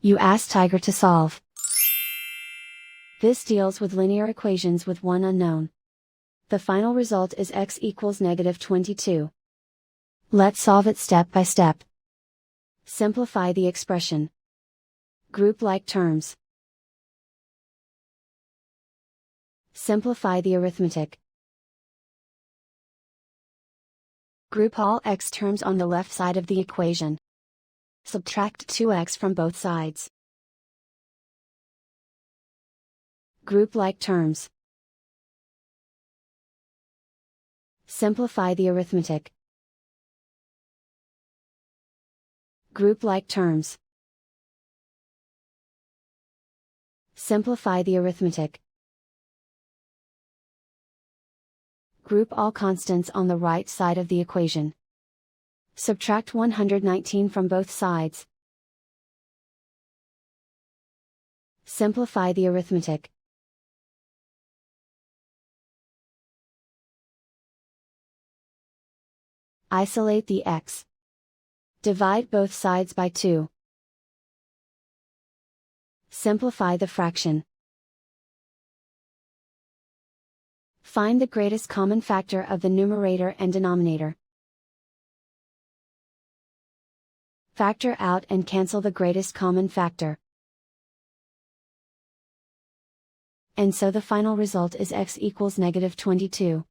You ask Tiger to solve. This deals with linear equations with one unknown. The final result is x equals -22. Let's solve it step by step. Simplify the expression. Group like terms. Simplify the arithmetic. Group all x terms on the left side of the equation. Subtract 2x from both sides. Group like terms. Simplify the arithmetic. Group like terms. Simplify the arithmetic. Group all constants on the right side of the equation. Subtract 119 from both sides. Simplify the arithmetic. Isolate the x. Divide both sides by 2. Simplify the fraction. Find the greatest common factor of the numerator and denominator. Factor out and cancel the greatest common factor. And so the final result is x equals -22.